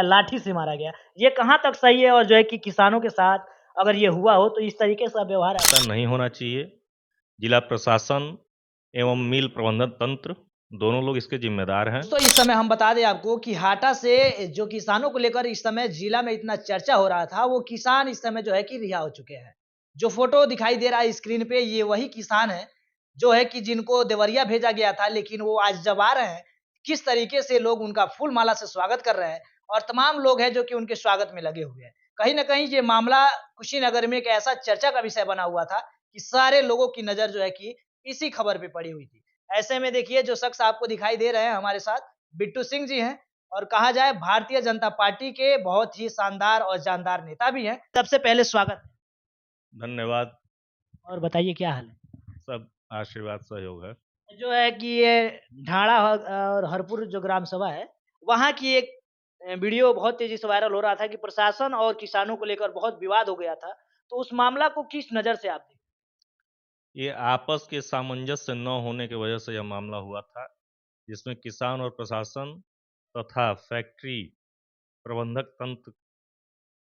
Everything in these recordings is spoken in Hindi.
लाठी से मारा गया। ये कहाँ तक सही है और जो है कि किसानों के साथ अगर ये हुआ हो तो इस तरीके का व्यवहार ऐसा नहीं होना चाहिए। जिला प्रशासन एवं मिल प्रबंधन तंत्र दोनों लोग इसके जिम्मेदार हैं। दोस्तों इस समय हम बता दें आपको कि हाटा से जो किसानों को लेकर इस समय जिला में इतना चर्चा हो रहा था, वो किसान इस समय जो है कि रिहा हो चुके हैं। जो फोटो दिखाई दे रहा है स्क्रीन पे, ये वही किसान है जो है कि जिनको देवरिया भेजा गया था, लेकिन वो आज जब आ रहे हैं, किस तरीके से लोग उनका फूल माला से स्वागत कर रहे हैं और तमाम लोग हैं जो कि उनके स्वागत में लगे हुए हैं। कहीं ना कहीं ये मामला कुशीनगर में एक ऐसा चर्चा का विषय बना हुआ था कि सारे लोगों की नजर जो है कि इसी खबर पे पड़ी हुई थी। ऐसे में देखिए जो शख्स आपको दिखाई दे रहे हैं हमारे साथ बिट्टू सिंह जी हैं और कहा जाए भारतीय जनता पार्टी के बहुत ही शानदार और जानदार नेता भी हैं। सबसे पहले स्वागत है। धन्यवाद। और बताइए क्या हाल है? सब आशीर्वाद सहयोग है। जो है कि ये ढाड़ा और हरपुर जो ग्राम सभा है, वहाँ की एक वीडियो बहुत तेजी से वायरल हो रहा था कि प्रशासन और किसानों को लेकर बहुत विवाद हो गया था। तो उस मामला को किस नज़र से आप देखते हैं? ये आपस के सामंजस्य न होने की वजह से यह मामला हुआ था, जिसमें किसान और प्रशासन तथा फैक्ट्री प्रबंधक तंत्र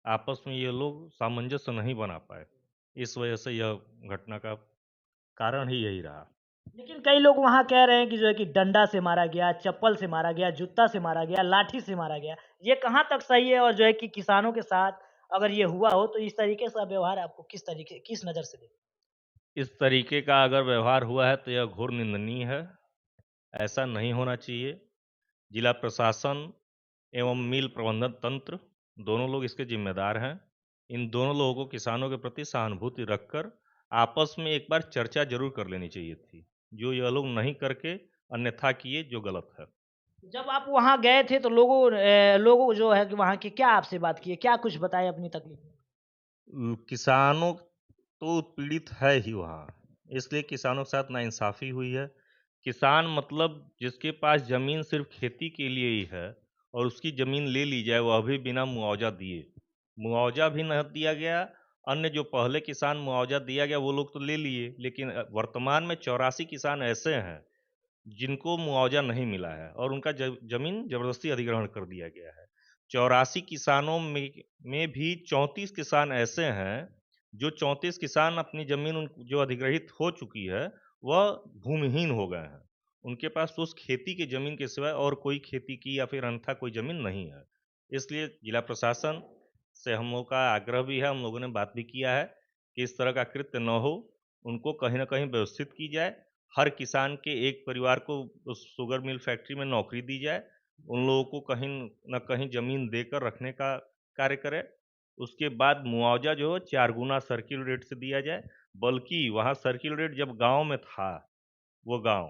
आपस में ये लोग सामंजस्य नहीं बना पाए। इस वजह से यह घटना का कारण ही यही रहा। लेकिन कई लोग वहाँ कह रहे हैं कि जो है कि डंडा से मारा गया, चप्पल से मारा गया, जूता से मारा गया, लाठी से मारा गया। ये कहाँ तक सही है और जो है कि किसानों के साथ अगर ये हुआ हो तो इस तरीके का व्यवहार आपको किस नज़र से देखते इस तरीके का अगर व्यवहार हुआ है तो यह घोर निंदनीय है। ऐसा नहीं होना चाहिए। जिला प्रशासन एवं मिल प्रबंधन तंत्र दोनों लोग इसके जिम्मेदार हैं। इन दोनों लोगों को किसानों के प्रति सहानुभूति रखकर आपस में एक बार चर्चा जरूर कर लेनी चाहिए थी, जो यह लोग नहीं करके अन्यथा किए, जो गलत है। हैं? जब आप वहाँ गए थे तो लोगों जो है कि वहाँ के क्या आपसे बात किए? क्या कुछ बताए अपनी तकलीफ? किसानों तो पीड़ित है ही वहाँ, इसलिए किसानों के साथ नाइंसाफ़ी हुई है। किसान मतलब जिसके पास ज़मीन सिर्फ खेती के लिए ही है और उसकी ज़मीन ले ली जाए वह भी बिना मुआवजा दिए। मुआवजा भी नहीं दिया गया। अन्य जो पहले किसान मुआवजा दिया गया वो लोग तो ले लिए, लेकिन वर्तमान में 84 किसान ऐसे हैं जिनको मुआवजा नहीं मिला है और उनका ज़मीन ज़बरदस्ती अधिग्रहण कर दिया गया है। 84 किसानों में भी 34 किसान ऐसे हैं, जो 34 किसान अपनी ज़मीन जो अधिग्रहित हो चुकी है, वह भूमिहीन हो गए हैं। उनके पास उस खेती की ज़मीन के सिवाय और कोई खेती की या फिर अन्यथा कोई ज़मीन नहीं है। इसलिए जिला प्रशासन से हम लोगों का आग्रह भी है, हम लोगों ने बात भी किया है कि इस तरह का कृत्य न हो, उनको कहीं न कहीं व्यवस्थित की जाए। हर किसान के एक परिवार को उस शुगर मिल फैक्ट्री में नौकरी दी जाए, उन लोगों को कहीं न कहीं ज़मीन देकर रखने का कार्य करें। उसके बाद मुआवजा जो है 4 गुना सर्किल रेट से दिया जाए, बल्कि वहाँ सर्किल रेट जब गाँव में था, वो गाँव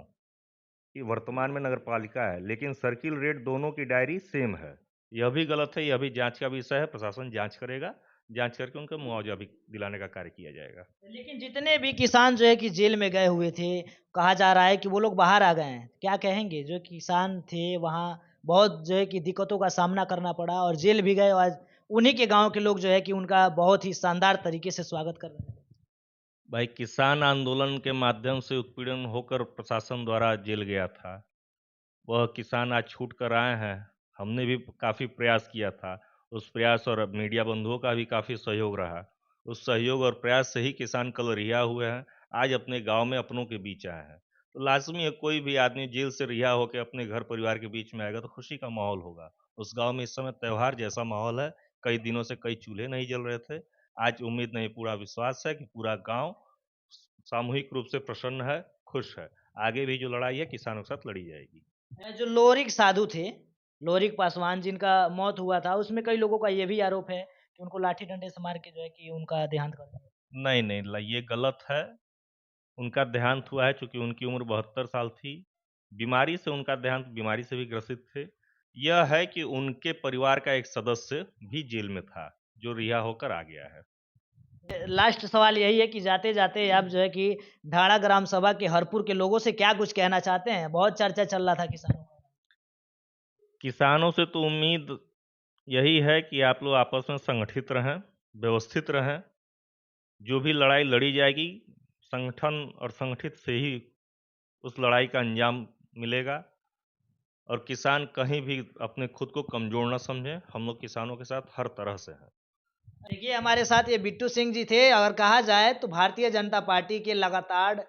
कि वर्तमान में नगर पालिका है, लेकिन सर्किल रेट दोनों की डायरी सेम है। यह भी गलत है, यह भी जाँच का विषय है, प्रशासन जाँच करेगा, जाँच करके उनको मुआवजा भी दिलाने का कार्य किया जाएगा। लेकिन जितने भी किसान जो है कि जेल में गए हुए थे, कहा जा रहा है कि वो लोग बाहर आ गए हैं। क्या कहेंगे? जो किसान थे वहाँ बहुत जो है कि दिक्कतों का सामना करना पड़ा और जेल भी गए और आज उन्हीं के गाँव के लोग जो है कि उनका बहुत ही शानदार तरीके से स्वागत कर रहे हैं। भाई किसान आंदोलन के माध्यम से उत्पीड़न होकर प्रशासन द्वारा जेल गया था। वह किसान आज छूट कर आए हैं। हमने भी काफ़ी प्रयास किया था। उस प्रयास और मीडिया बंधुओं का भी काफ़ी सहयोग रहा। उस सहयोग और प्रयास से ही किसान कल रिहा हुए हैं। आज अपने गांव में अपनों के बीच आए हैं। तो लाजमी है कोई भी आदमी जेल से रिहा होकर अपने घर परिवार के बीच में आएगा तो खुशी का माहौल होगा। उस गांव में इस समय त्यौहार जैसा माहौल है। कई दिनों से कई चूल्हे नहीं जल रहे थे। आज उम्मीद नहीं, पूरा विश्वास है कि पूरा गांव सामूहिक रूप से प्रसन्न है, खुश है। आगे भी जो लड़ाई है किसानों के साथ लड़ी जाएगी। जो लोरिक साधु थे, लोरिक पासवान जिनका मौत हुआ था, उसमें कई लोगों का ये भी आरोप है कि उनको लाठी डंडे से मार के जो है कि उनका देहांत कर दिया। नहीं, नहीं, ये गलत है। उनका देहांत हुआ है चूँकि उनकी उम्र 72 साल थी। बीमारी से उनका देहांत, बीमारी से भी ग्रसित थे। यह है कि उनके परिवार का एक सदस्य भी जेल में था, जो रिहा होकर आ गया है। लास्ट सवाल यही है कि जाते-जाते आप जो है कि ढाड़ा ग्राम सभा के हरपुर के लोगों से क्या कुछ कहना चाहते हैं? बहुत चर्चा चल रहा था किसानों का। किसानों से तो उम्मीद यही है कि आप लोग आपस में संगठित रहें, व्यवस्थित रहें। जो भी लड़ाई लड़ी जाएगी, संगठन और संगठित से ही उस लड़ाई का अंजाम मिलेगा। और किसान कहीं भी अपने खुद को कमज़ोर ना समझें, हम लोग किसानों के साथ हर तरह से हैं। देखिए, हमारे साथ ये बिट्टू सिंह जी थे। अगर कहा जाए तो भारतीय जनता पार्टी के लगातार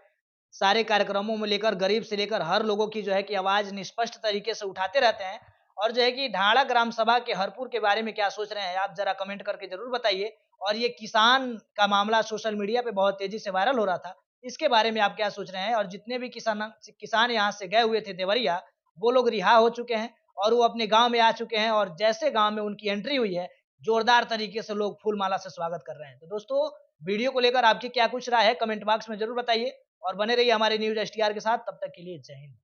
सारे कार्यक्रमों में लेकर गरीब से लेकर हर लोगों की जो है कि आवाज़ निष्पष्ट तरीके से उठाते रहते हैं। और जो है कि ढांढा ग्राम सभा के हरपुर के बारे में क्या सोच रहे हैं, आप ज़रा कमेंट करके ज़रूर बताइए। और ये किसान का मामला सोशल मीडिया पे बहुत तेज़ी से वायरल हो रहा था, इसके बारे में आप क्या सोच रहे हैं? और जितने भी किसान यहाँ से गए हुए थे देवरिया, वो लोग रिहा हो चुके हैं और वो अपने गाँव में आ चुके हैं, और जैसे गाँव में उनकी एंट्री हुई है, जोरदार तरीके से लोग फूल माला से स्वागत कर रहे हैं। तो दोस्तों, वीडियो को लेकर आपकी क्या कुछ राय है, कमेंट बॉक्स में ज़रूर बताइए और बने रहिए हमारे न्यूज़ एसटीआर के साथ। तब तक के लिए जय हिंद।